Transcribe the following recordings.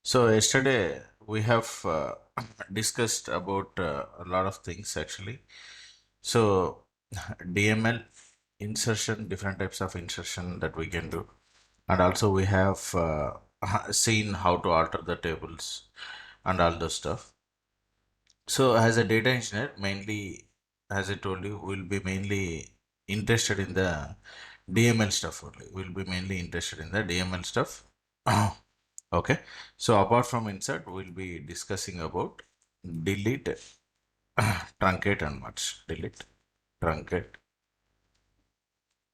So yesterday we have discussed about a lot of things actually. So DML insertion, different types of insertion that we can do, and also we have seen how to alter the tables and all those stuff. So as a data engineer, mainly as I told you, we'll be mainly interested in the DML stuff only. We'll be mainly interested in the DML stuff. Okay, so apart from insert, we'll be discussing about delete, truncate, and merge. Delete, truncate,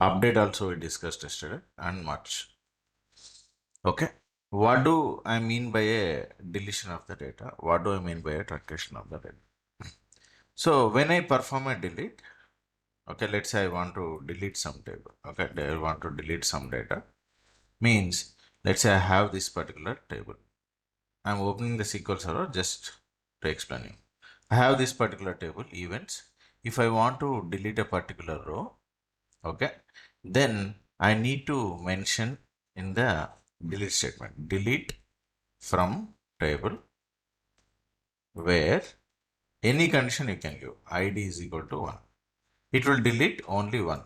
update also we discussed yesterday, and merge. Okay, what do I mean by a deletion of the data? What do I mean by a truncation of the data? So when I perform a delete, okay, let's say I want to delete some table. Okay, I want to delete some data. Means let's say I have this particular table. I'm opening the SQL Server just to explain you. I have this particular table events. If I want to delete a particular row, okay, then I need to mention in the delete statement delete from table where any condition you can give id is equal to 1. It will delete only one.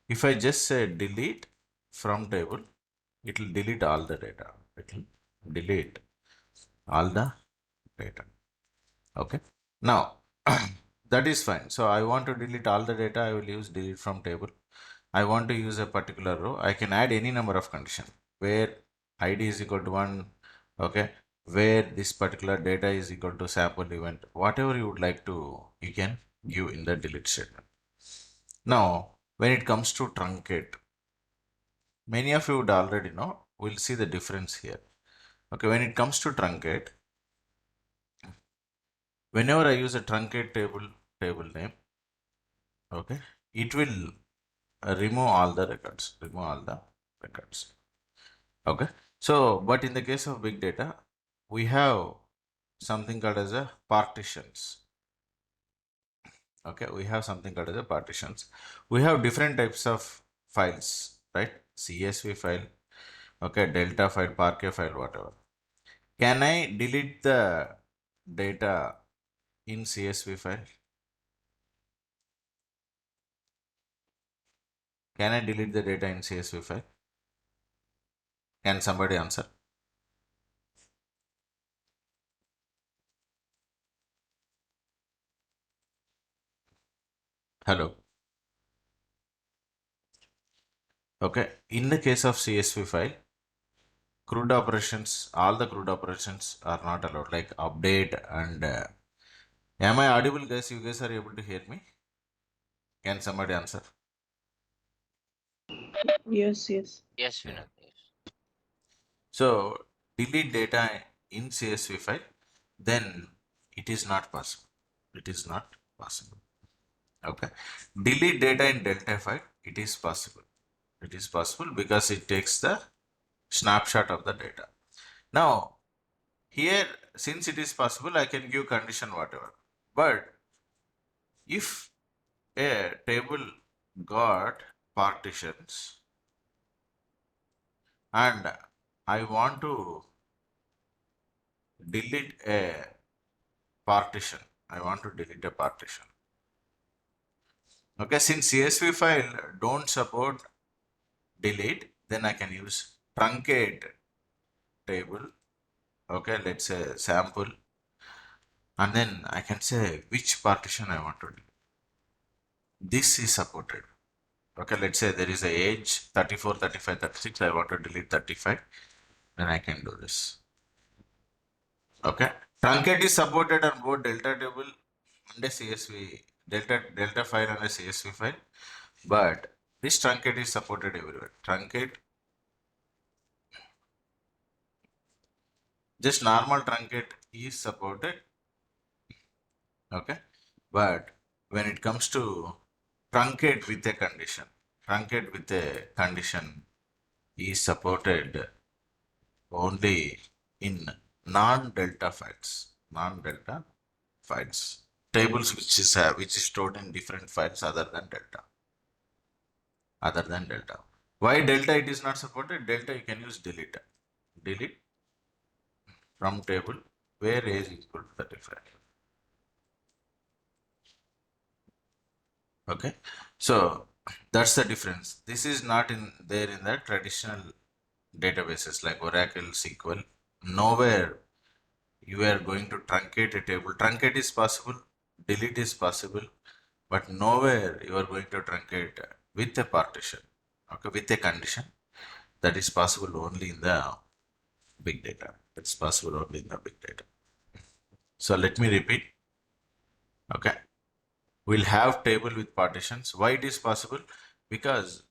If I just say delete from table, it will delete all the data. It will delete all the data. Okay. Now that is fine. So I want to delete all the data. I will use delete from table. I want to use a particular row. I can add any number of condition where id is equal to 1. Okay. Where this particular data is equal to sample event. Whatever you would like to, you can give in the delete statement. Now, when it comes to truncate, many of you would already know. We'll see the difference here. Okay. When it comes to truncate, whenever I use a truncate table name, okay, it will remove all the records. Okay, so but in the case of big data, we have something called as a partitions. Okay, we have something called as a partitions. We have different types of files, right? CSV file, okay, delta file, parquet file, whatever. Can I delete the data in CSV file? Can I delete the data in CSV file? Can somebody answer? Hello. Okay. In the case of CSV file, CRUD operations, all the CRUD operations are not allowed, like update and. Am I audible, guys? You guys are able to hear me? Can somebody answer? Yes, yes. Yes, Vinod. Yes. So, delete data in CSV file, then it is not possible. It is not possible. Okay. Delete data in Delta file, it is possible. It is possible because it takes the snapshot of the data. Now, here, since it is possible, I can give condition whatever. But if a table got partitions and I want to delete a partition, I want to delete a partition. Okay, since CSV file don't support delete, then I can use truncate table. Okay, let's say sample, and then I can say which partition I want to delete. This is supported. Okay, let's say there is a age 34, 35, 36. I want to delete 35. Then I can do this. Okay. Truncate is supported on both delta table and a CSV, delta file and a CSV file. But this truncate is supported everywhere. Truncate, just normal truncate is supported. Okay. But when it comes to truncate with a condition, truncate with a condition is supported only in non-delta files. Non-delta files. Tables which is stored in different files other than delta. Other than delta. Why delta it is not supported? Delta you can use delete. Delete. from table where age is equal to 35. Okay, so that's the difference. This is not in there in the traditional databases like Oracle, SQL. Nowhere you are going to truncate a table. Truncate is possible, delete is possible, but nowhere you are going to truncate with a partition, okay, with a condition. That is possible only in the big data. It's possible only in the big data. So let me repeat. Okay, we'll have table with partitions. Why it is possible? Because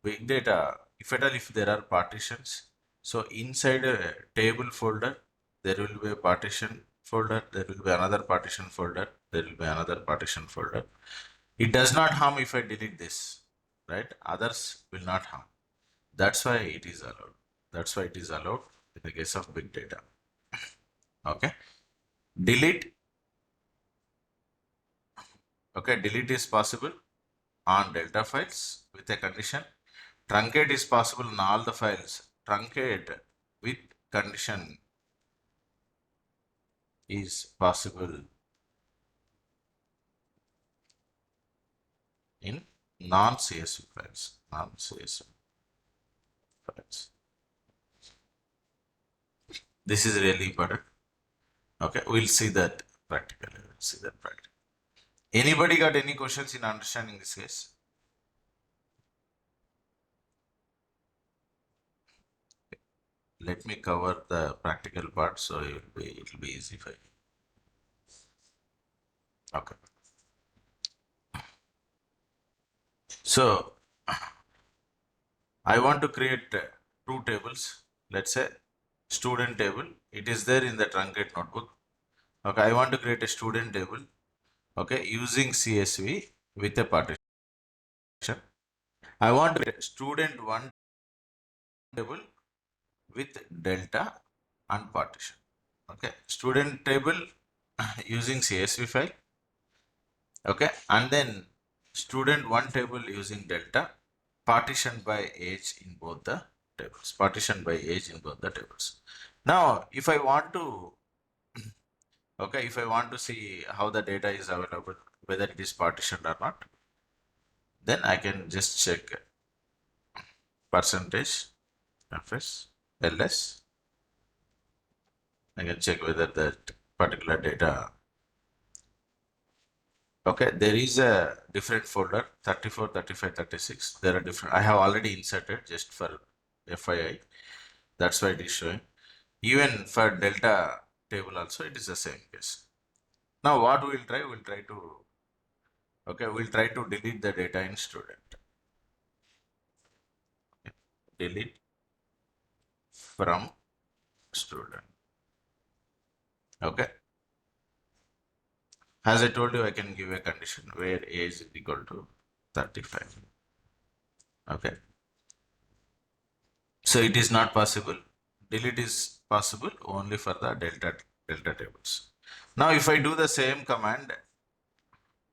big data, if at all if there are partitions, so inside a table folder, there will be a partition folder, there will be another partition folder, there will be another partition folder. It does not harm if I delete this, right? Others will not harm. That's why it is allowed. That's why it is allowed in the case of big data. Okay. Delete. Okay. Delete is possible on delta files with a condition. Truncate is possible in all the files. Truncate with condition is possible in non-CSV files. Non-CSV files. This is really important. Okay, we'll see that practically. We'll see that practically. Anybody got any questions in understanding this case? Let me cover the practical part so it'll be easy for you. Okay. So I want to create two tables. Let's say student table. It is there in the truncate notebook. Okay, I want to create a student table. Okay, using CSV with a partition. I want to create student one table with delta and partition. Okay, student table using CSV file. Okay, and then student one table using delta, partitioned by age in both the tables. Partitioned by age in both the tables. Now, if I want to, okay, if I want to see how the data is available, whether it is partitioned or not, then I can just check percentage fs ls. I can check whether that particular data. Okay, there is a different folder 34, 35, 36. There are different. I have already inserted just for FYI. That's why it is showing. Even for delta table also, it is the same case. Now, what we'll try? We'll try to. Okay, we'll try to delete the data in student. Delete from student. Okay. As I told you, I can give a condition where age is equal to 35. Okay. So it is not possible. Delete is possible only for the delta tables. Now, if I do the same command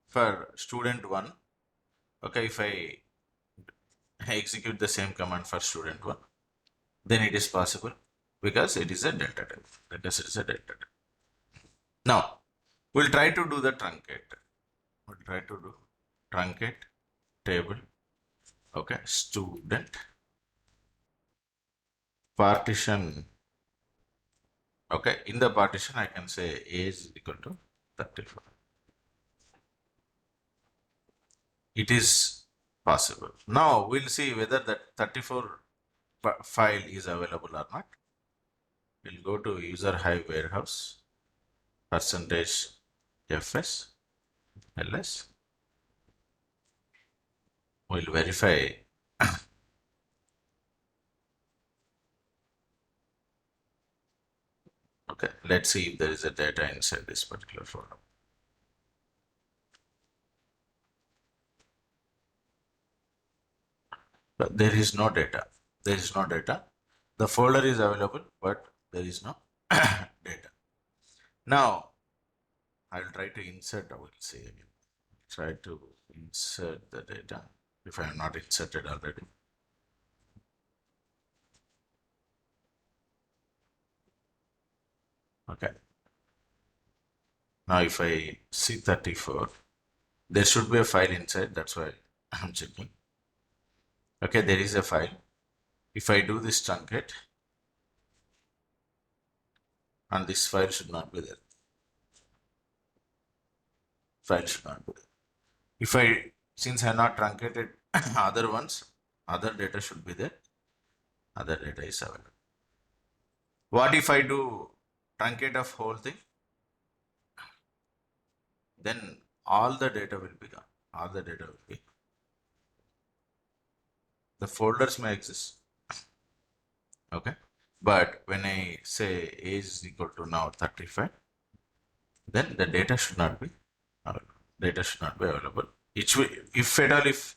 for student one, okay, if I execute the same command for student one, then it is possible because it is a delta table. Because it is a delta table. Now, we'll try to do the truncate. We'll try to do truncate table. Okay, student partition. Okay, in the partition, I can say age is equal to 35. It is possible. Now we'll see whether that 34 file is available or not. We'll go to user hive warehouse percentage fs ls. We'll verify. Okay, let's see if there is a data inside this particular folder. But there is no data. There is no data. The folder is available, but there is no data. Now I'll try to insert. I will see again. Try to insert the data if I am not inserted already. Okay. Now if I see 34, there should be a file inside. That's why I'm checking. Okay, there is a file. If I do this truncate, and this file should not be there. File should not be there. If I, since I have not truncated other ones, other data should be there. Other data is available. What if I do truncate of whole thing? Then all the data will be gone. All the data will be. The folders may exist. Okay. But when I say age is equal to now 35, then the data should not be available. Data should not be available. It will, if at all, if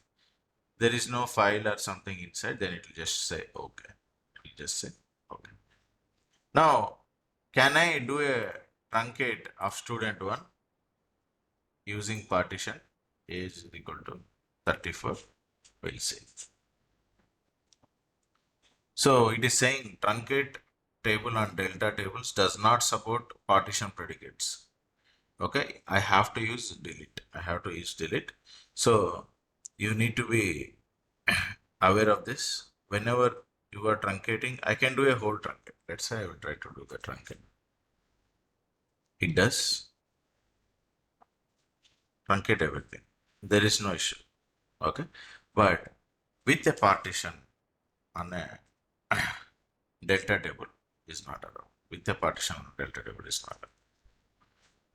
there is no file or something inside, then it will just say okay. It will just say okay. Now, can I do a truncate of student 1 using partition age is equal to 34? We'll see. So it is saying truncate table and delta tables does not support partition predicates. Okay, I have to use delete. I have to use delete. So you need to be aware of this. Whenever you are truncating, I can do a whole truncate. Let's say I will try to do the truncate. It does truncate everything. There is no issue. Okay, but with a partition on a delta table is not allowed. With a partition on delta table is not allowed.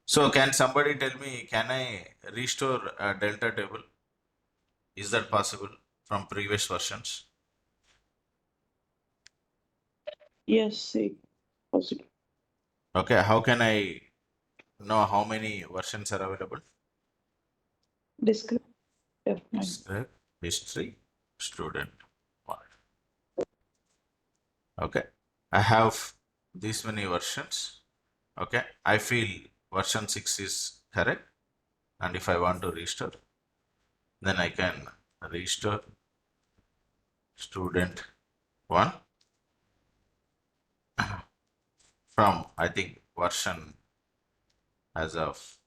So can somebody tell me, can I restore a delta table? Is that possible from previous versions? Yes, possible. Okay, how can I know how many versions are available? Describe F9. Describe history student 1. Okay, I have these many versions. Okay, I feel version 6 is correct, and if I want to restore, then I can restore student 1 from, I think, version as of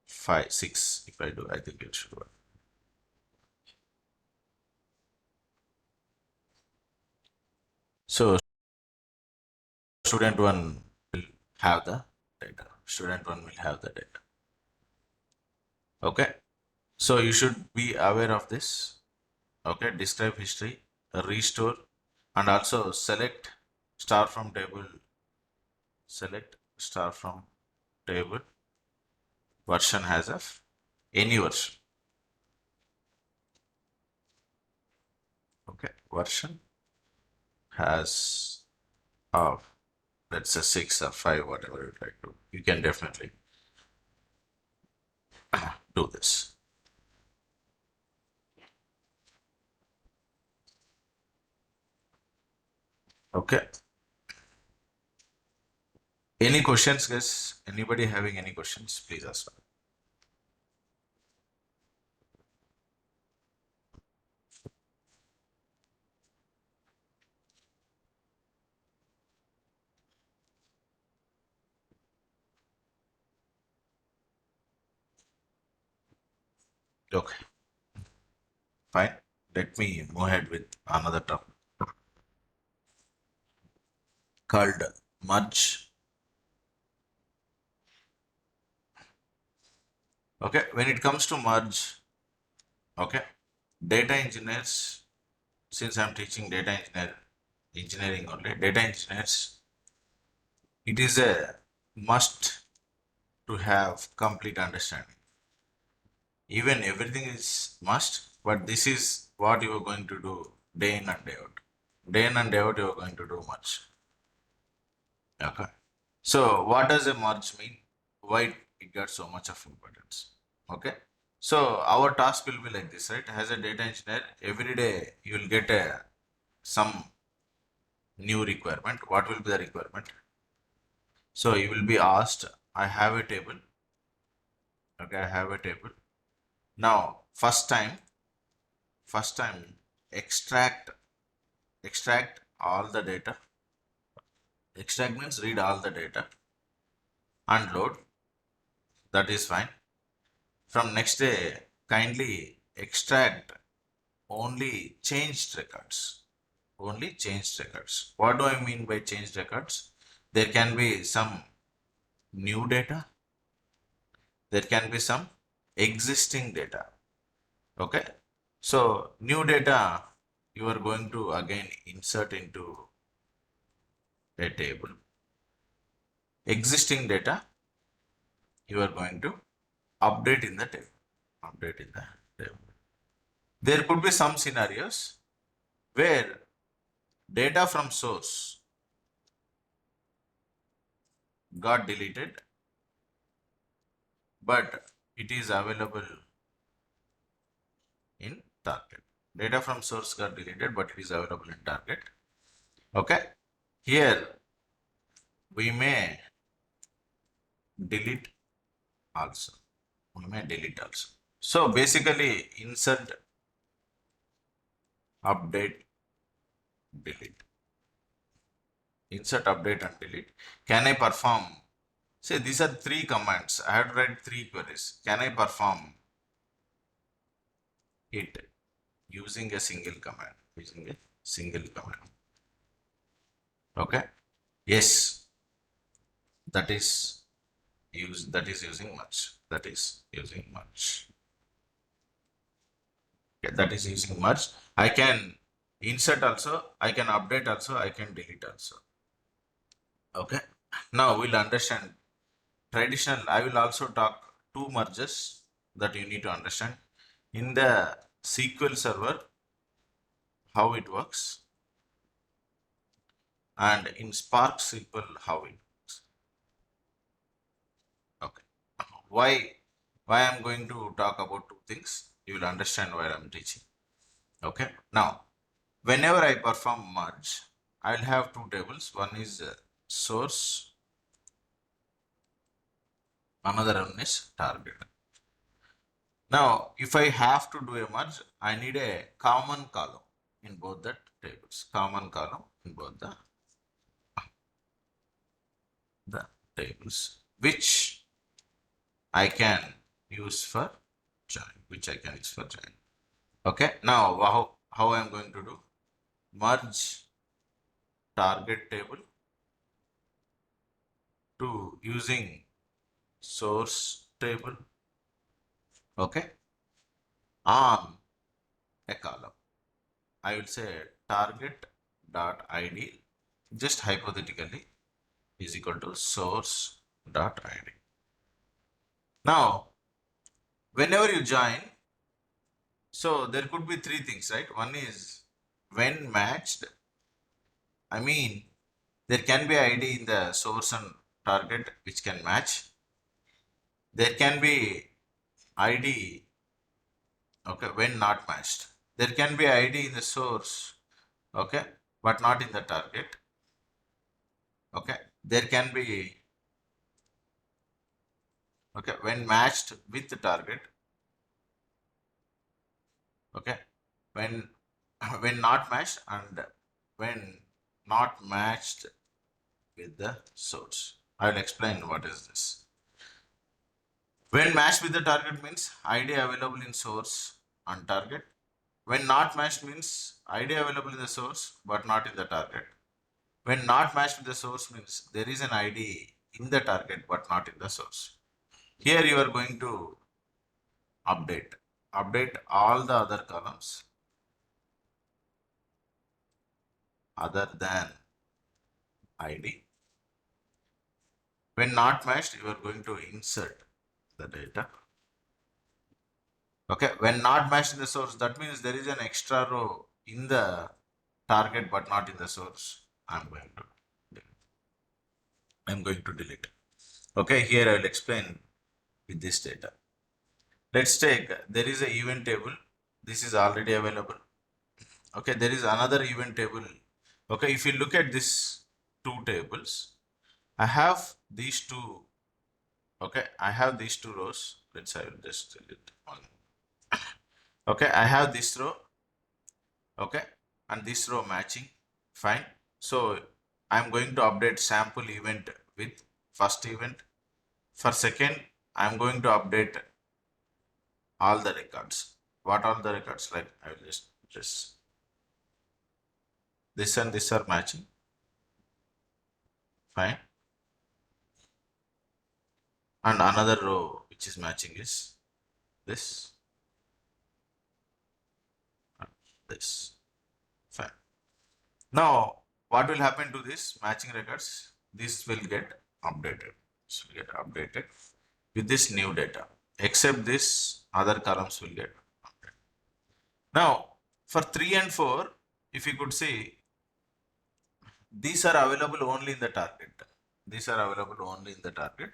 5, 6. If I do, I think it should work. So student 1 will have the data. Student 1 will have the data. Okay. So you should be aware of this. Okay. Describe history, restore, and also select star from table. Select star from table version as of any version. Okay. Version has of, let's say 6 or 5, whatever you like to. You can definitely do this. Okay. Any questions, guys? Anybody having any questions? Please ask. Okay, fine. Let me move ahead with another topic called merge. Okay, when it comes to merge, okay, data engineers, since I'm teaching engineering only, data engineers, it is a must to have complete understanding. Even everything is must, but this is what you are going to do day in and day out. Day in and day out, you are going to do much. Okay. So what does a merge mean? Why it got so much of importance? Okay. So our task will be like this, right? As a data engineer, every day you will get some new requirement. What will be the requirement? So you will be asked, I have a table. Okay, I have a table. Now, first time extract all the data. Extract means read all the data. Unload, that is fine. From next day, kindly extract only changed records. Only changed records. What do I mean by changed records? There can be some new data. There can be some existing data. Okay. So new data you are going to again insert into a table. Existing data you are going to update in the table. Update in the table. There could be some scenarios where data from source got deleted, but it is available in target. Data from source got deleted, but it is available in target. Okay. Here we may delete also. We may delete also. So basically insert, update, delete. Insert, update and delete. Can I perform? Say these are three commands. I have to write three queries. Can I perform it using a single command? Using a single command. Okay. Yes. That is using much. That is using much. Okay, that is using much. I can insert also. I can update also. I can delete also. Okay. Now we'll understand traditional. I will also talk two merges that you need to understand in the SQL Server how it works, and in Spark SQL how it works. Okay. Why I'm going to talk about two things, you will understand why I'm teaching. Okay. Now whenever I perform merge, I'll have two tables. One is source, another one is target. Now, if I have to do a merge, I need a common column in both the tables. Common column in both the tables, which I can use for join. Which I can use for join. Okay. Now, how I am going to do? Merge target table to using source table. Okay. On a column. I will say target dot id, just hypothetically, is equal to source dot id. Now, whenever you join, so there could be three things, right? One is when matched. I mean, there can be ID in the source and target which can match. There can be ID, okay, when not matched. There can be ID in the source, okay, but not in the target. Okay, there can be, okay, when matched with the target. Okay, when when not matched and when not matched with the source. I will explain what is this. When matched with the target means ID available in source and target. When not matched means ID available in the source but not in the target. When not matched with the source means there is an ID in the target but not in the source. Here you are going to update all the other columns other than ID. When not matched, you are going to insert the data. Okay, when not matched in the source, that means there is an extra row in the target but not in the source. I'm going to delete. Okay, here I will explain with this data. Let's take, there is a event table. This is already available. Okay, there is another event table. Okay, if you look at these two tables, I have these two. Okay, I have these two rows. Let's say I will just delete one. Okay, I have this row. Okay, and this row matching. Fine. So I'm going to update sample event with first event. For second, I'm going to update all the records. What are the records? Like I will just this and this are matching. Fine. And another row which is matching is this and this. Fine. Now, what will happen to this matching records? This will get updated. This will get updated with this new data. Except this, other columns will get updated. Now, for 3 and 4, if you could see, these are available only in the target. These are available only in the target.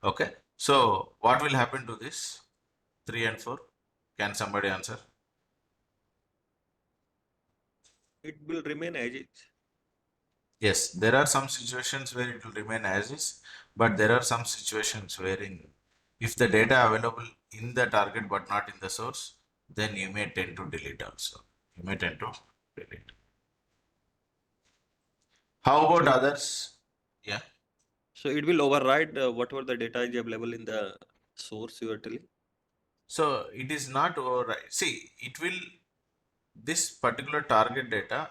Okay. So, what will happen to this 3 and 4? Can somebody answer? It will remain as is. Yes, there are some situations where it will remain as is, but there are some situations wherein if the data available in the target but not in the source, then you may tend to delete also. You may tend to delete. How So about it, others? Yeah. so it will override whatever the data is available in the source you are telling. So it is not override. See, it will this particular target data.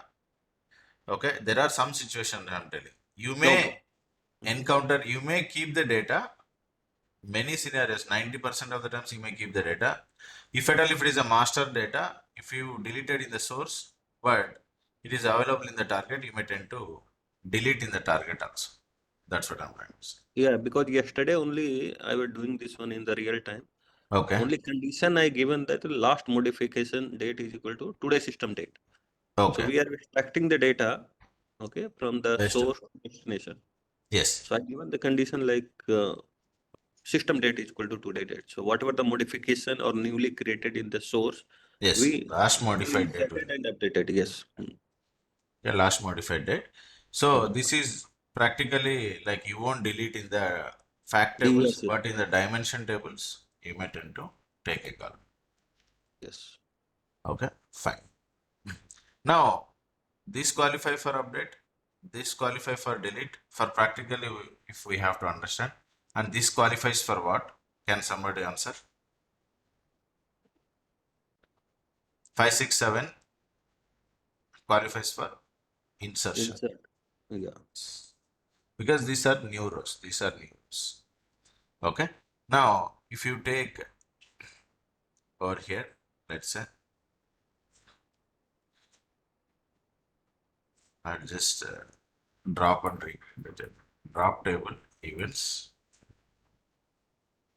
Okay, there are some situations I'm telling. You Okay. may encounter. You may keep the data. Many scenarios, 90% of the times you may keep the data. If at all, if it is a master data, if you deleted in the source, but it is available in the target, you may tend to delete in the target also. That's what I'm trying to say. Yeah, because yesterday only I was doing this one in the real time. Okay. Only condition I given that the last modification date is equal to today's system date. So Okay. we are extracting the data, okay, from the Best. source to destination. Yes. So I given the condition like system date is equal to today date. So whatever the modification or newly created in the source, Yes. we Last we modified date will. inserted and updated. Yes. Yeah, last modified date. So Mm. this is practically like you won't delete in the fact tables, Yes. Yes. but in the dimension tables, you may tend to take a column. Yes. Okay, fine. Now, this qualify for update, this qualify for delete. For practically, if we have to understand, and this qualifies for what? Can somebody answer? 567 qualifies for insertion Insert. Yeah. because these are new rows. These are new rows. Okay. Now, if you take over here, let's say I'll just drop and read drop table events.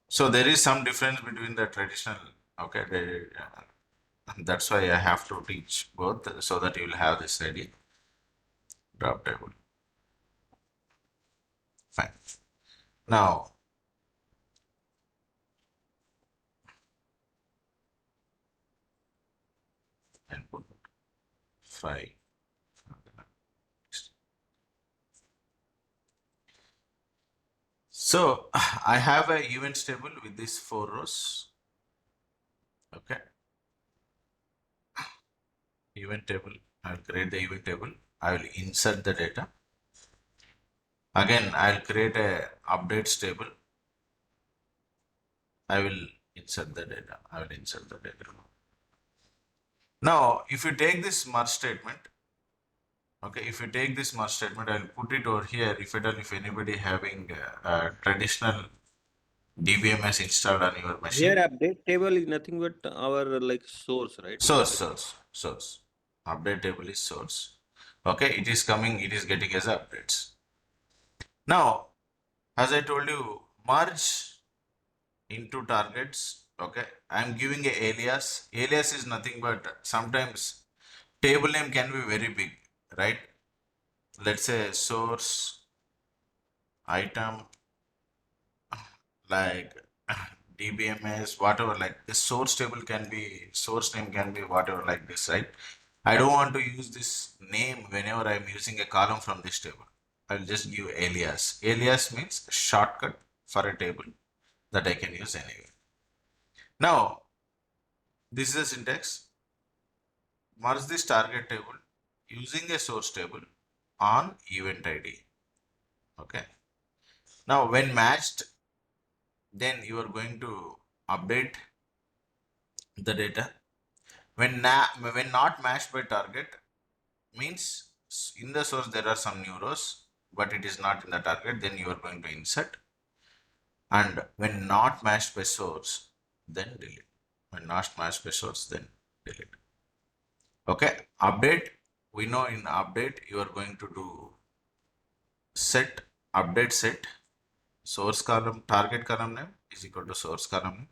So there is some difference between the traditional. Okay, that's why I have to teach both so that you will have this idea. Drop table. Fine. Now, input 5. So I have a events table with these 4 rows. Okay. Event table. I will create the event table. I will insert the data. Again, I will create a updates table. I will insert the data. I will insert the data. Now, if you take this merge statement, okay, if you take this merge statement, I'll put it over here. If anybody having traditional DBMS installed on your Here machine, update table is nothing but our like source, right? You are telling. source. Update table is source. Okay, it is coming, it is getting as updates. Now, as I told you, merge into targets. Okay, I'm giving a alias. Alias is nothing but sometimes table name can be very big, right? Let's say source item like DBMS, whatever, like the source table can be, source name can be whatever like this, right? I don't want to use this name whenever I'm using a column from this table. I'll just give alias. Alias means shortcut for a table that I can use anywhere. Now, this is a syntax. Merge this target table using a source table on event ID. Okay. Now when matched, then you are going to update the data. When not matched by target means in the source there are some new rows, but it is not in the target, then you are going to insert. And when not matched by source, then delete. When not matched by source, then delete. Okay, update. We know in update you are going to do set, update set, source column, target column name is equal to source column name.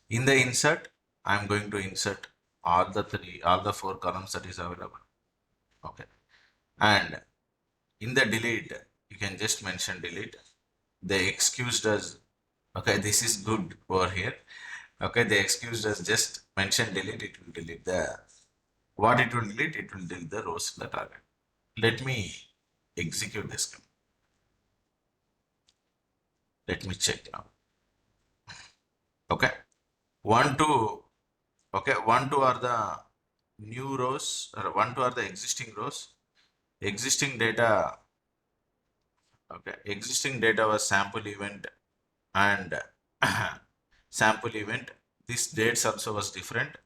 In the insert, I am going to insert all the four columns that is available. Okay, and in the delete, you can just mention delete. The excuse does, okay, this is good over here. Okay, the excuse does just mention delete, it will delete the, what it will delete? It will delete the rows in the target. Let me execute this command. Let me check now. Okay, 1, 2, okay, 1, 2 are the new rows, or 1, 2 are the existing rows. Existing data, okay, existing data was sample event and sample event. This dates also was different.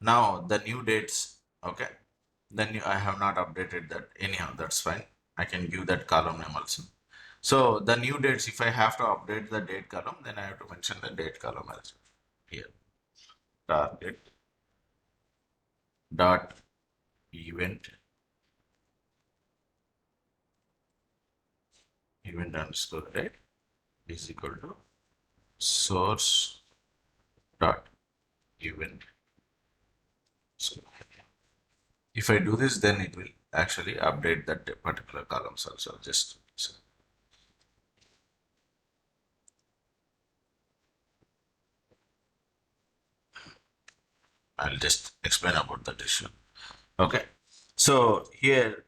Now the new dates, okay, then I have not updated that anyhow, that's fine. I can give that column name also. So the new dates, if I have to update the date column, then I have to mention the date column also here. Target dot event underscore date is equal to source dot event. So if I do this, then it will actually update that particular columns also. Just so. I'll just explain about that issue. Okay. So here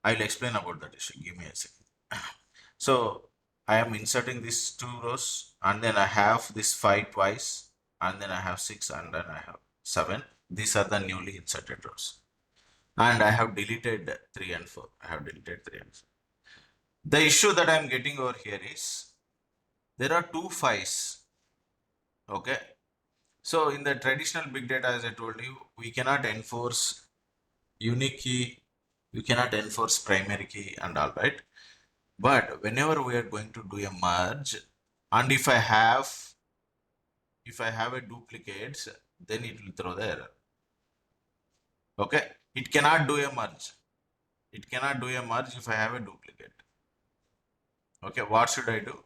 I'll explain about that issue. Give me a second. So I am inserting these two rows, and then I have this 5 twice, and then I have 6, and then I have 7. These are the newly inserted rows. And I have deleted 3 and 4. I have deleted 3 and 4. The issue that I'm getting over here is there are 2 5s. Okay. So in the traditional big data, as I told you, we cannot enforce unique key, we cannot enforce primary key and all, right? But whenever we are going to do a merge, and if I have a duplicate, then it will throw the error. Okay, it cannot do a merge. It cannot do a merge if I have a duplicate. Okay, what should I do?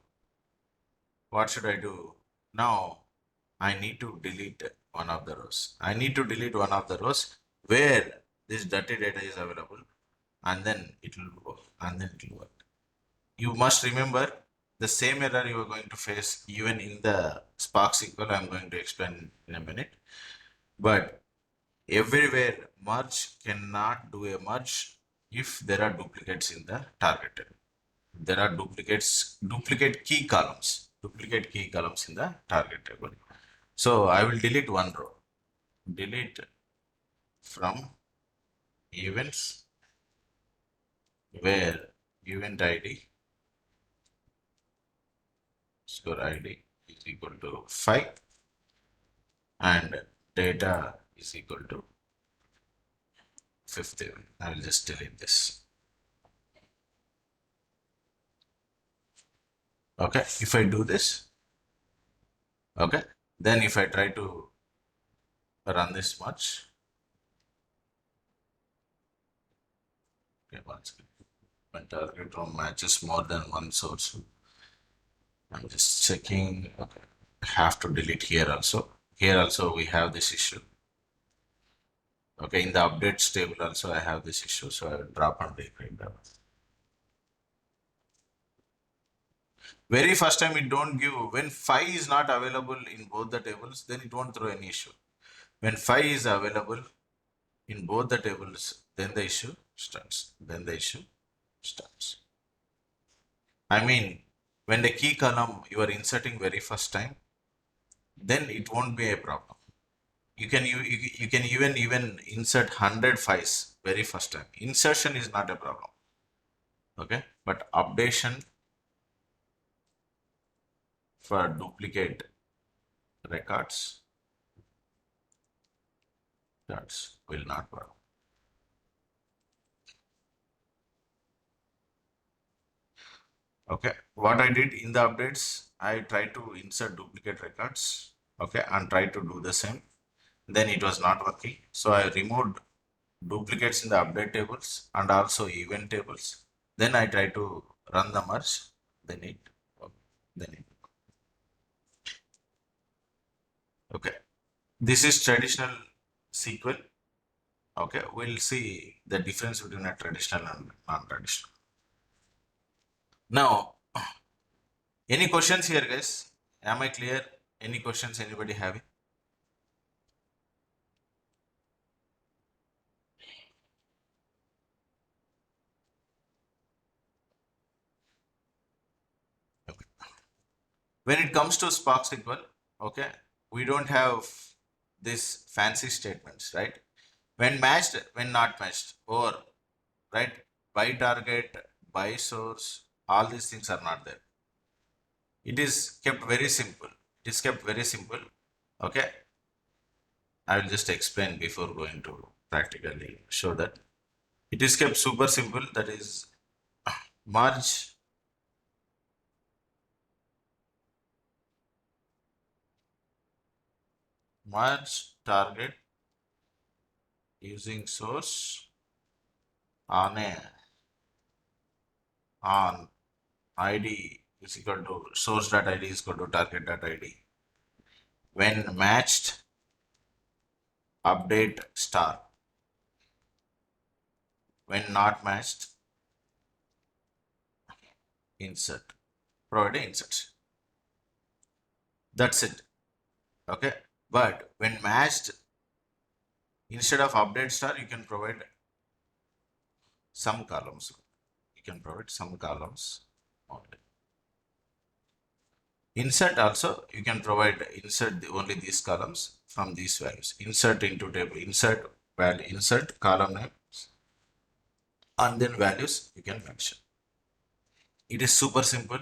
What should I do? Now I need to delete one of the rows. I need to delete one of the rows where this dirty data is available, and then it will work. And then it will work. You must remember the same error you are going to face even in the Spark SQL. I'm going to explain in a minute. But everywhere merge cannot do a merge if there are duplicates in the target. There are duplicate key columns in the target table. So I will delete one row. Delete from events where event ID score ID is equal to 5 and data is equal to 50. I will just delete this. Okay, if I do this, okay, then if I try to run this much, okay, once my target row matches more than one source. I'm just checking. Okay, I have to delete here also. Here also we have this issue. Okay, in the updates table also I have this issue, so I will drop and delete that. Very first time it don't give, when 5 is not available in both the tables, then it won't throw any issue. When 5 is available in both the tables, then the issue starts. I mean, when the key column you are inserting very first time, then it won't be a problem. You can even insert 100 5s very first time. Insertion is not a problem. Okay, but updation for duplicate records, that will not work. Okay, what I did in the updates, I tried to insert duplicate records, okay, and try to do the same. Then it was not working. So I removed duplicates in the update tables and also event tables. Then I try to run the merge, then it, then it, okay. This is traditional SQL. Okay, we'll see the difference between a traditional and non-traditional. Now, any questions here, guys? Am I clear? Any questions anybody having? Okay. When it comes to Spark SQL, okay, we don't have these fancy statements, right? When matched, when not matched, or right, by target, by source, all these things are not there. It is kept very simple. It is kept very simple. Okay, I will just explain before going to practically show that. It is kept super simple. That is merge target using source on id is equal to source.id is equal to target.id. When matched, update star. When not matched, insert. Provide an insert. That's it. Okay. But when matched, instead of update star, you can provide some columns. You can provide some columns only. Insert also, you can provide only these columns from these values. Insert into table, insert value, insert column names, and then values you can mention. It is super simple.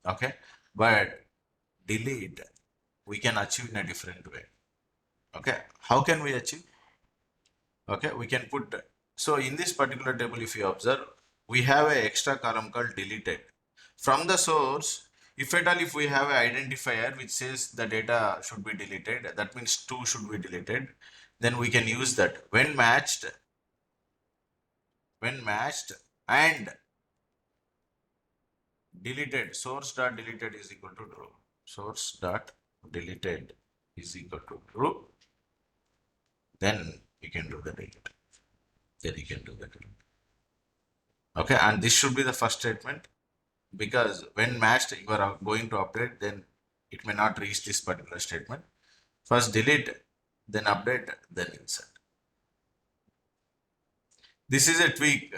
Okay. But delete, we can achieve in a different way. Okay. How can we achieve? Okay. We can put, so in this particular table, if you observe, we have an extra column called deleted. From the source, if at all, if we have an identifier which says the data should be deleted, that means 2 should be deleted, then we can use that. When matched and deleted, source dot deleted is equal to true. Source dot deleted is equal to true. Then you can do the delete. Then you can do the delete. Okay, and this should be the first statement, because when matched you are going to update, then it may not reach this particular statement. First delete, then update, then insert. This is a tweak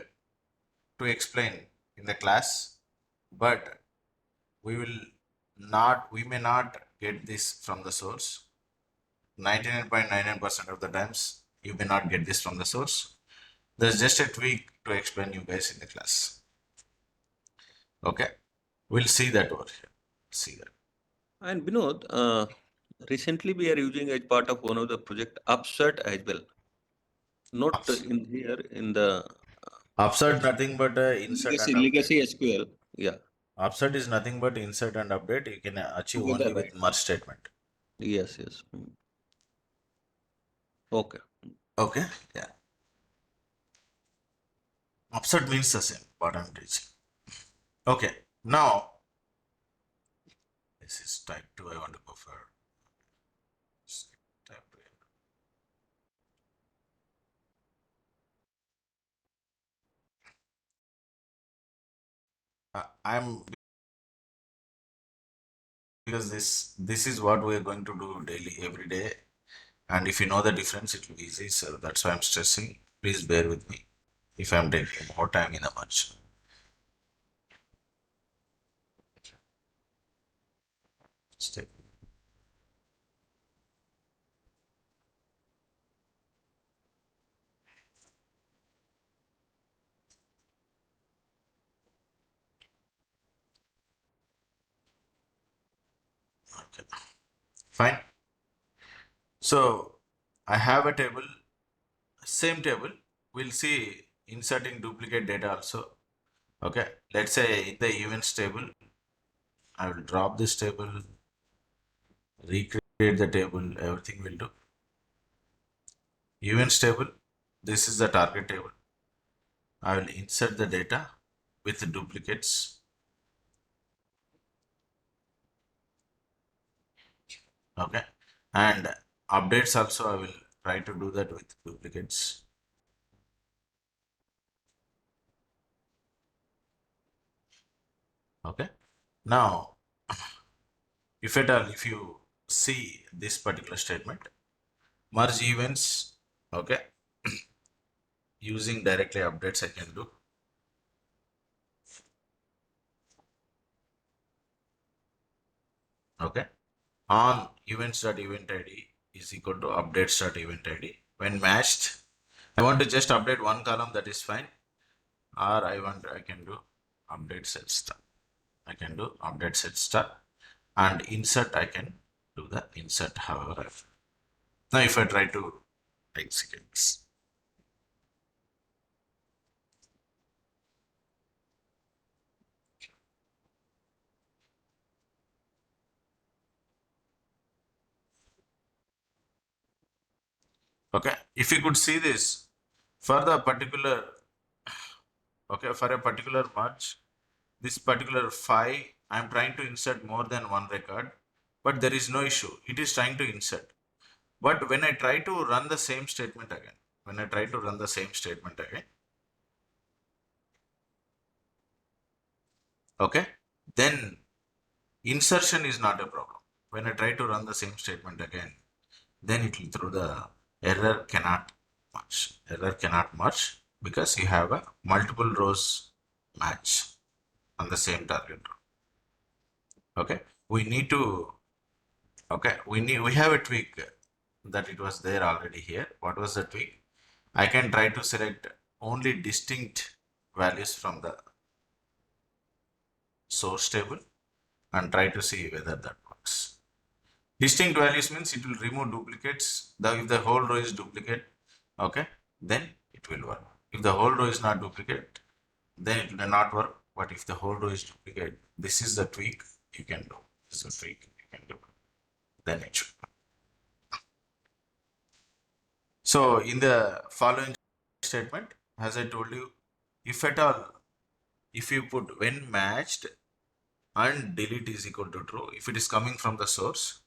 to explain in the class, but we may not get this from the source. 99.99% of the times you may not get this from the source. There's just a tweak to explain you guys in the class. Okay, we'll see that over here. See that. And Vinod, recently we are using as part of one of the project upsert as well. Not in here in the Upsert nothing but insert and update. legacy SQL. Yeah. Upsert is nothing but insert and update. You can achieve Together, only right? with merge statement. Yes, yes. Okay. Okay, yeah. Upsert means the same, what I'm teaching. Okay, now this is type 2. I want to go for type 2. I'm because this is what we are going to do daily every day, and if you know the difference, it will be easy. So that's why I'm stressing. Please bear with me if I'm taking more time in the merge. Step. Okay, fine. So I have a table, same table. We'll see inserting duplicate data also. Okay, let's say in the events table, I will drop this table, recreate the table, everything will do. Events table, this is the target table. I will insert the data with duplicates. Okay, and updates also I will try to do that with duplicates. Okay, now if at all, if you see this particular statement, merge events, okay, using directly updates I can do. Okay, on events.event id is equal to updates.event id. When matched, I want to just update one column, that is fine. Or I can do update set star. I can do update set star, and insert I can do the insert however. Now if I try to execute this, okay, if you could see this for the particular, okay, for a particular merge, this particular 5, I am trying to insert more than one record, but there is no issue. It is trying to insert. But when I try to run the same statement again, okay, then insertion is not a problem. When I try to run the same statement again, then it will throw the error cannot merge. Error cannot merge because you have a multiple rows match on the same target row. Okay, we need to, okay, we have a tweak that it was there already here. What was the tweak? I can try to select only distinct values from the source table and try to see whether that works. Distinct values means it will remove duplicates. If the whole row is duplicate, okay, then it will work. If the whole row is not duplicate, then it will not work. But if the whole row is duplicate, this is the tweak you can do. This is the tweak you can do. Then it should work. So in the following statement, as I told you, if at all, if you put when matched and delete is equal to true, if it is coming from the source,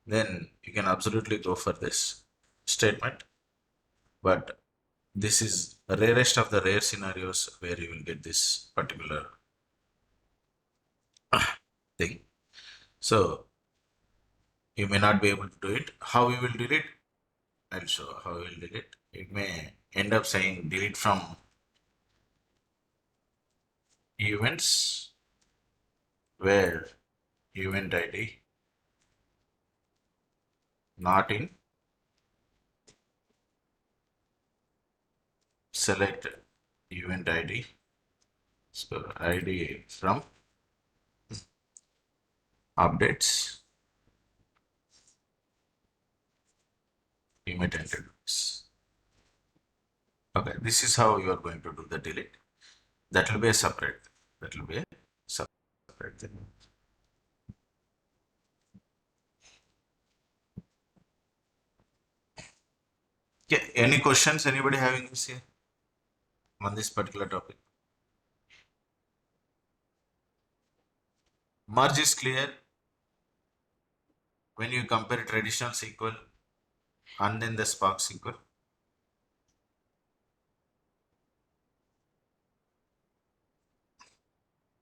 then you can absolutely go for this statement. But this is the rarest of the rare scenarios where you will get this particular thing. So you may not be able to do it. How you will delete? I'll show how you will delete. It may end up saying delete from events where event ID not in select event ID. So ID from updates emit enter this. Okay, this is how you are going to do the delete. That will be a separate. That will be a separate thing. Okay, any questions? Anybody having this here on this particular topic? Merge is clear when you compare traditional SQL and then the Spark SQL.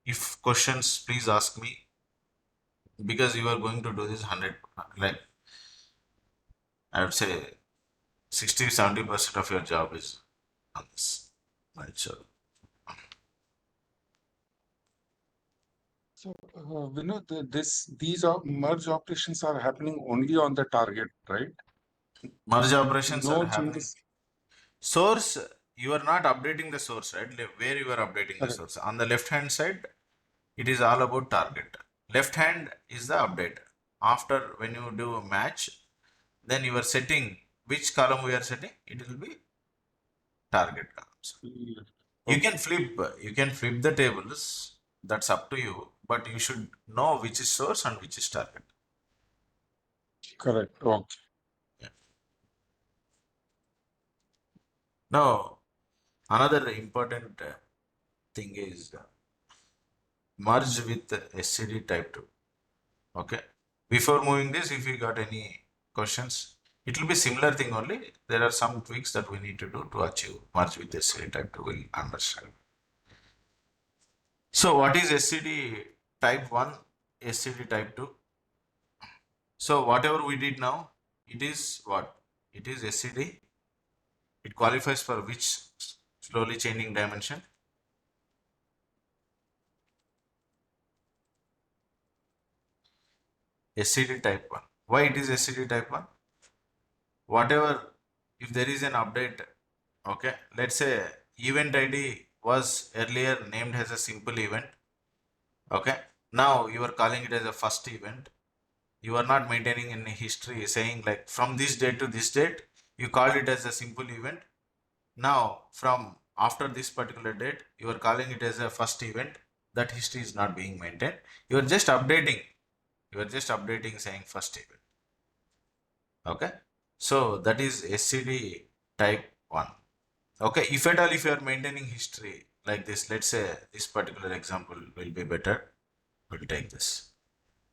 If questions, please ask me, because you are going to do this 100, like I would say 60-70% of your job is on this. Right, so So, Vinod, these merge operations are happening only on the target, right? merge operations No are happening. changes. Source, you are not updating the source, right? Where you are updating the Correct. source. On the left hand side, it is all about target. Left hand is the update. after when you do a match, then you are setting which column we are setting. It will be target columns. You can flip the tables. That's up to you. But you should know which is source and which is target. Correct. Okay. Now, another important thing is merge with the SCD type 2. Okay. Before moving this, if you got any questions, it will be similar thing only. There are some tweaks that we need to do to achieve merge with SCD type 2. We'll understand. So what is SCD type 1, SCD type 2? So whatever we did now, it is what? It is SCD. It qualifies for which slowly changing dimension? SCD type 1. Why it is SCD type 1? Whatever, if there is an update, okay, let's say event ID was earlier named as a simple event, okay, now you are calling it as a first event. You are not maintaining any history saying like from this date to this date, you called it as a simple event. Now from after this particular date, you are calling it as a first event. That history is not being maintained. You are just updating. You are just updating saying first event. Okay. So that is SCD type 1. Okay. If at all, if you are maintaining history like this, let's say this particular example will be better. We'll take this.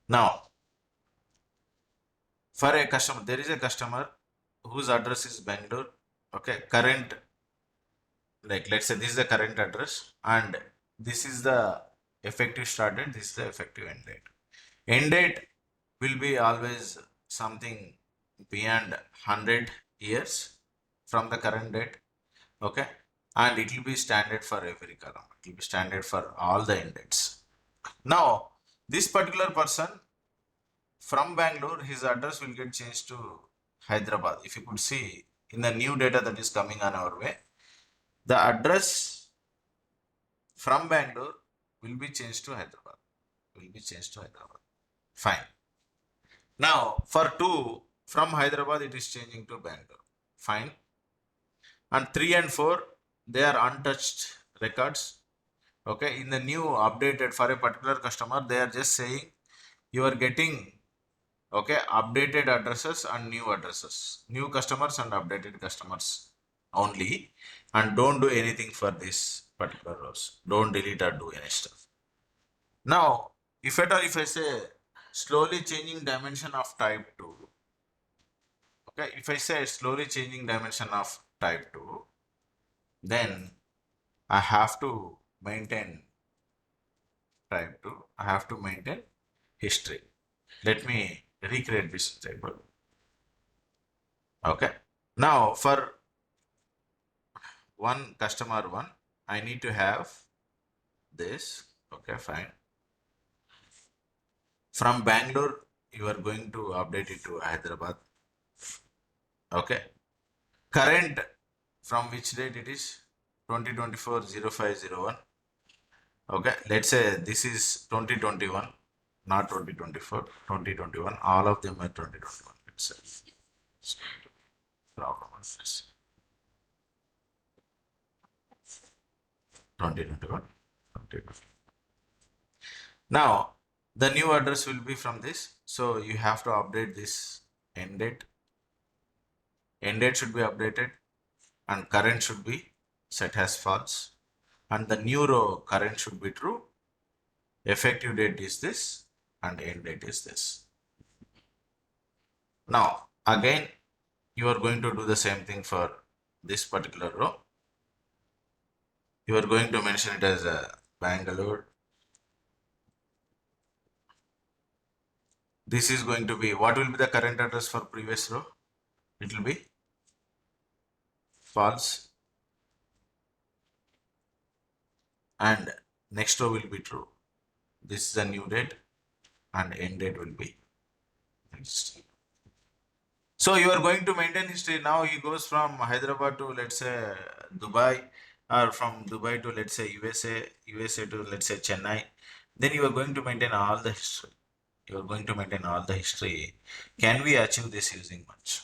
Now, for a customer, there is a customer whose address is Bangalore. Okay. Current, like let's say this is the current address and this is the effective start date. This is the effective end date. End date will be always something beyond 100 years from the current date. Okay. And it will be standard for every column. It will be standard for all the end dates. Now, this particular person from Bangalore, his address will get changed to Hyderabad. If you could see in the new data that is coming on our way, the address from Bangalore will be changed to Hyderabad. Will be changed to Hyderabad. Fine. Now, for 2, from Hyderabad, it is changing to Bangalore. Fine. And 3 and 4, they are untouched records. Okay. In the new updated for a particular customer, they are just saying you are getting, okay, updated addresses and new addresses, new customers and updated customers only. And don't do anything for this particular rows. Don't delete or do any stuff. Now, if at all, if I say slowly changing dimension of type 2, okay, if I say slowly changing dimension of type 2, then I have to maintain type 2, I have to maintain history. Let me recreate this table. Okay. Now, for one customer 1, I need to have this. Okay, fine. From Bangalore, you are going to update it to Hyderabad. Okay. Current, from which date it is? 2024-0501. Okay. Let's say this is 2021, not 2024, 2021. All of them are 2021 itself. Problem is this. 2021. 2021. Now, the new address will be from this. So you have to update this end date. End date should be updated and current should be set as false. And the new row current should be true. Effective date is this and end date is this. Now, again, you are going to do the same thing for this particular row. You are going to mention it as a Bangalore. This is going to be, what will be the current address for previous row? It will be false. And next row will be true. This is the new date and end date will be next. So you are going to maintain history. Now he goes from Hyderabad to let's say Dubai, or from Dubai to let's say USA to let's say Chennai. Then you are going to maintain all the history. you're going to maintain all the history. Can we achieve this using merge?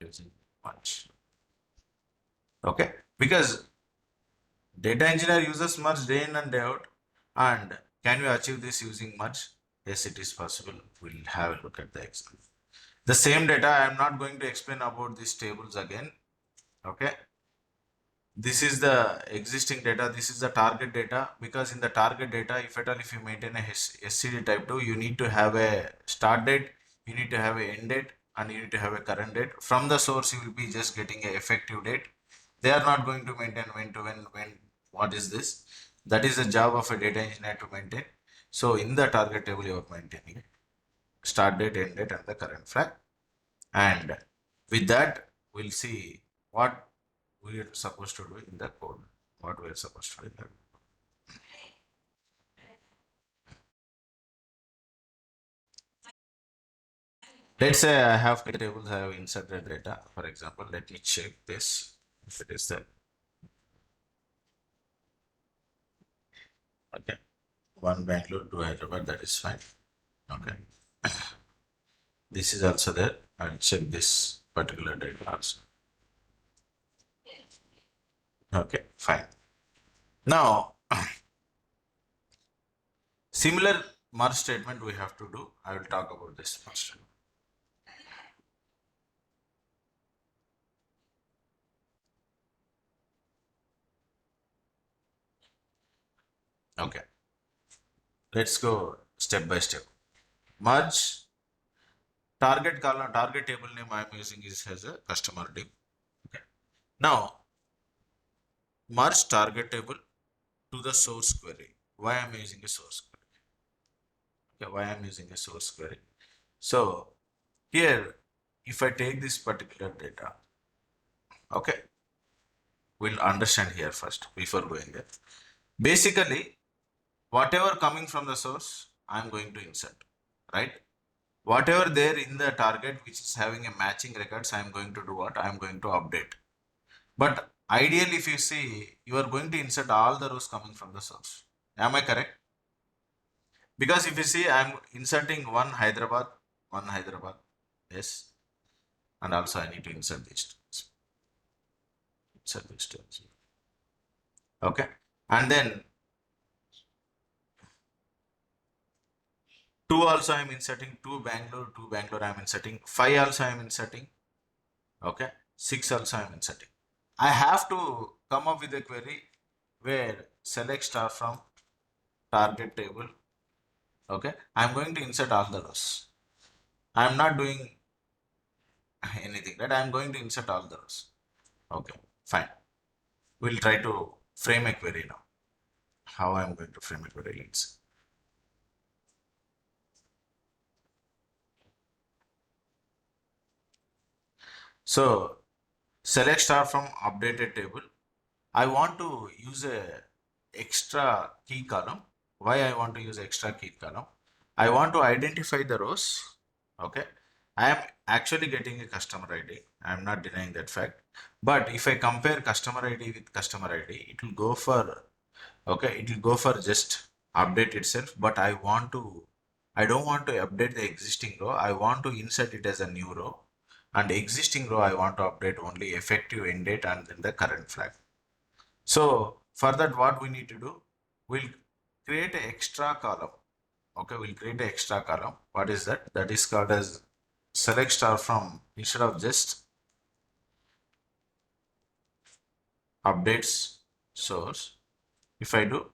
Using merge. Okay, because data engineer uses merge day in and day out. And can you achieve this using merge? Yes, it is possible. We'll have a look at the example. The same data, I am not going to explain about these tables again. Okay. This is the existing data. This is the target data, because in the target data, if at all, if you maintain a SCD type 2, you need to have a start date, you need to have a end date, and you need to have a current date. From the source, you will be just getting a effective date. They are not going to maintain when to when, what is this? That is the job of a data engineer to maintain. So in the target table, you are maintaining start date, end date, and the current flag. And with that, we'll see what we are supposed to do in the code. What we are supposed to do in the code. Let's say I have tables, I have inserted data. For example, let me check this if it is there. Okay, 1 Bangalore, 2 Hyderabad, that is fine. Okay, this is also there. I'll check this particular data also. Okay, fine. Now, similar merge statement we have to do. I will talk about this first. Okay, let's go step by step. Merge target column, target table name I am using is as a customer div. Okay. Now, merge target table to the source query. Why I am using a source query? Okay, why I am using a source query? So here, if I take this particular data, okay, we'll understand here first before going there. Basically, whatever coming from the source, I'm going to insert, right? Whatever there in the target which is having a matching records, I'm going to do what? I'm going to update. But ideally, if you see, you are going to insert all the rows coming from the source. Am I correct? Because if you see, I'm inserting one Hyderabad, yes, and also I need to insert these two. Insert these two. Okay, and then 2 also I'm inserting, 2 Bangalore I'm inserting, 5 also I'm inserting, okay, 6 also I'm inserting. I have to come up with a query where select star from target table, okay, I'm going to insert all the rows. I'm not doing anything, right? I'm going to insert all the rows. Okay, fine. We'll try to frame a query now. How I'm going to frame a query, let's see. So select star from updated table. I want to use a extra key column. Why I want to use extra key column? I want to identify the rows. Okay. I am actually getting a customer ID. I am not denying that fact. But if I compare customer ID with customer ID, it will go for, okay, it will go for just update itself. But I don't want to update the existing row. I want to insert it as a new row. And existing row, I want to update only effective end date and then the current flag. So for that, what we need to do, we'll create an extra column. Okay, we'll create an extra column. What is that? That is called as select star from, instead of just updates source. If I do,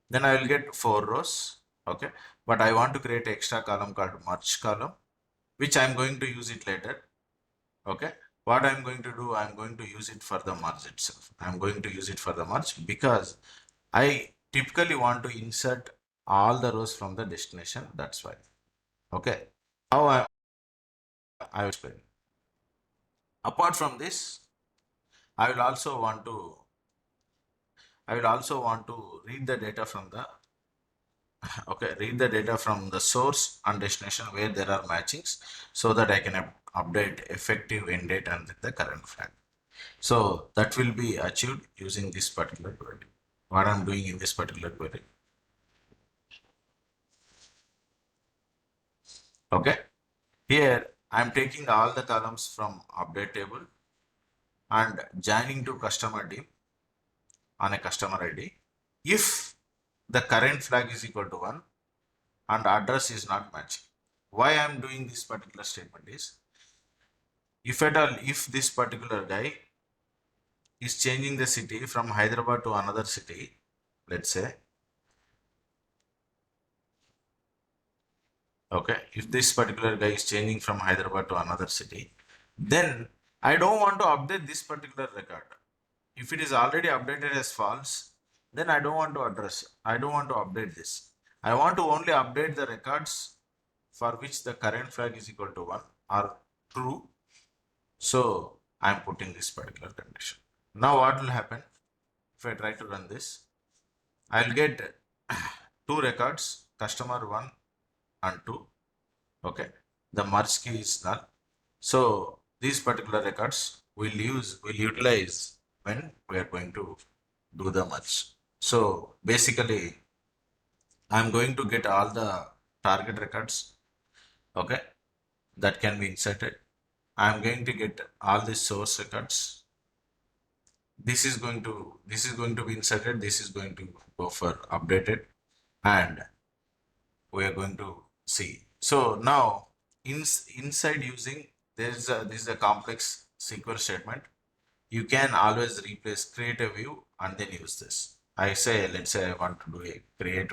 then I will get 4 rows. Okay, but I want to create an extra column called merge column, which I'm going to use it later. Okay, what I'm going to do, I'm going to use it for the merge itself. I'm going to use it for the merge because I typically want to insert all the rows from the destination. That's why. Okay, how I will explain. Apart from this, I will also want to read the data from the okay, read the data from the source and destination where there are matchings, so that I can update effective end date and the current flag. So that will be achieved using this particular query. what I'm doing in this particular query. Okay. Here I'm taking all the columns from update table and joining to customer D on a customer ID. If the current flag is equal to 1 and address is not matching. Why I am doing this particular statement is, if at all, if this particular guy is changing the city from Hyderabad to another city, let's say, okay, if this particular guy is changing from Hyderabad to another city, then I don't want to update this particular record. If it is already updated as false, then I don't want to update this. I want to only update the records for which the current flag is equal to 1 or true. So I am putting this particular condition. Now what will happen if I try to run this? I'll get two records, customer 1 and 2. Okay, the merge key is null. So these particular records will utilize when we are going to do the merge. So basically, I'm going to get all the target records, okay, that can be inserted. I'm going to get all the source records. This is going to be inserted. This is going to go for updated, and we are going to see. So now inside using this is a complex SQL statement. You can always replace create a view and then use this. Let's say I want to do a create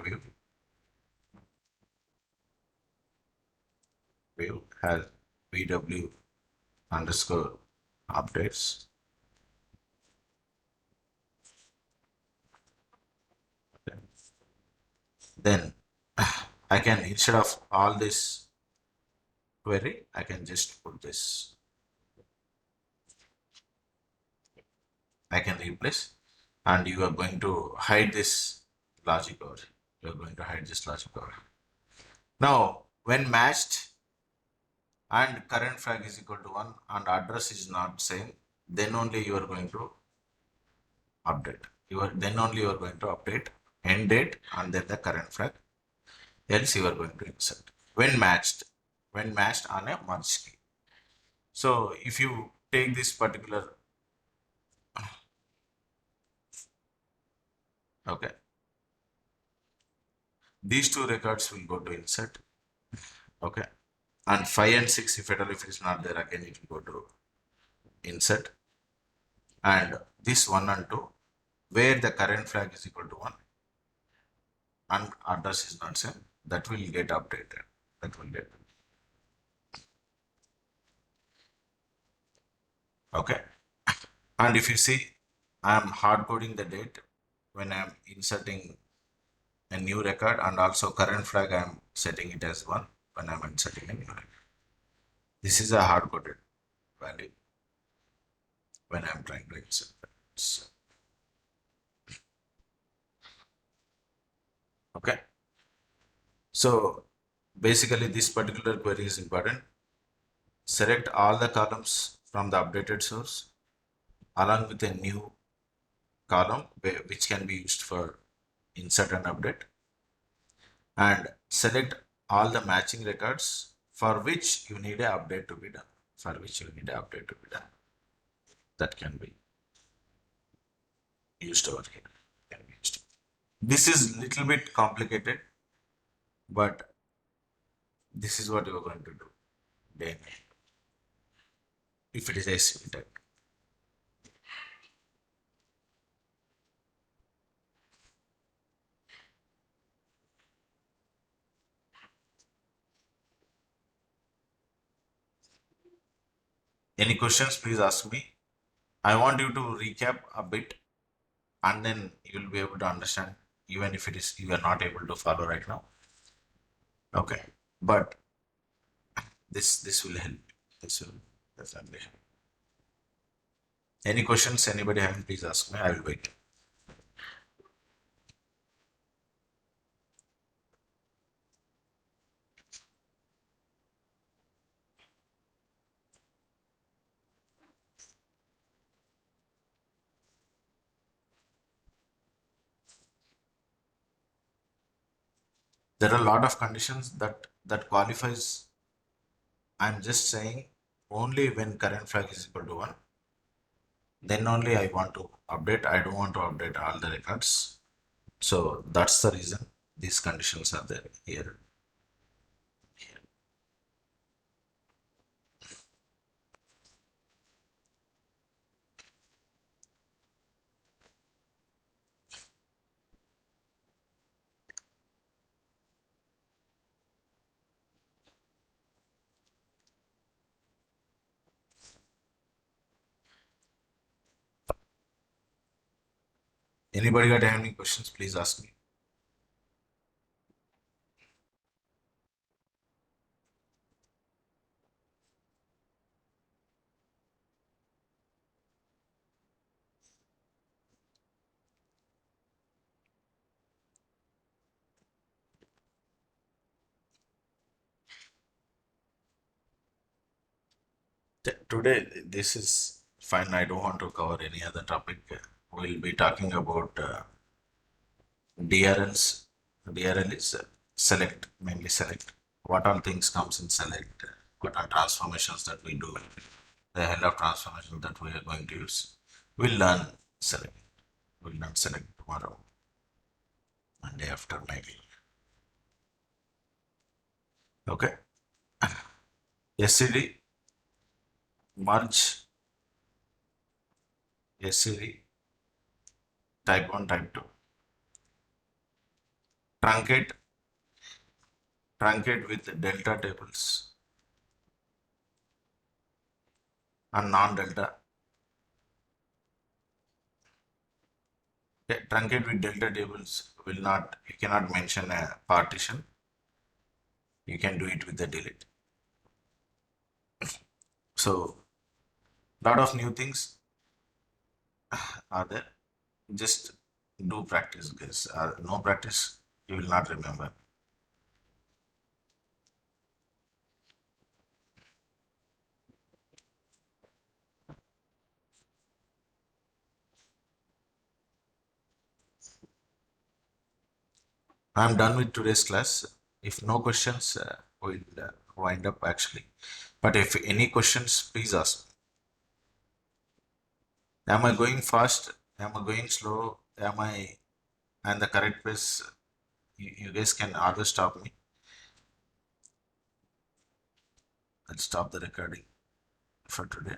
view has vw underscore updates. Then I can, instead of all this query, I can just put this. I can replace, and you are going to hide this logic over. You are going to hide this logic over. Now, when matched and current flag is equal to 1 and address is not same, then only you are going to update. Then only you are going to update end date and then the current flag. Else you are going to insert. When matched on a merge key. So if you take this particular, okay, these two records will go to insert, okay, and 5 and 6, if at all, if it is not there, again it will go to insert, and this 1 and 2, where the current flag is equal to 1 and address is not same, that will get updated. That will get, okay. And if you see, I am hard coding the date when I am inserting a new record, and also current flag I am setting it as 1 when I am inserting a new record. This is a hard coded value when I am trying to insert that. Okay. So basically this particular query is important. Select all the columns from the updated source along with a new column which can be used for insert and update, and select all the matching records for which you need an update to be done. That can be used over here. This is little bit complicated, but this is what you are going to do. Then, if it is a syntax. Any questions, please ask me. I want you to recap a bit and then you'll be able to understand, even if it is you are not able to follow right now. Okay. But this will help. This will definitely help. Any questions anybody having, please ask me. I will wait. There are a lot of conditions that qualifies. I'm just saying only when current flag is equal to 1, then only I want to update. I don't want to update all the records. So that's the reason these conditions are there here. Anybody got any questions? Please ask me. Today, this is fine. I don't want to cover any other topic. We'll be talking about DRLs. DRL is select, mainly select. What all things comes in select? What are transformations that we do? The hell of transformation that we are going to use. We'll learn select. We'll learn select tomorrow, Monday after maybe. Okay. SCD, merge, SCD, type 1, type 2. Truncate, truncate with delta tables and non-delta. Truncate with delta tables will not, you cannot mention a partition. You can do it with the delete. So, lot of new things are there. Just do practice, guys. No practice, you will not remember. I'm done with today's class. If no questions, we'll wind up actually. But if any questions, please ask. Am I going fast? Am I going slow? Am I at the correct pace? You guys can always stop me. I'll stop the recording for today.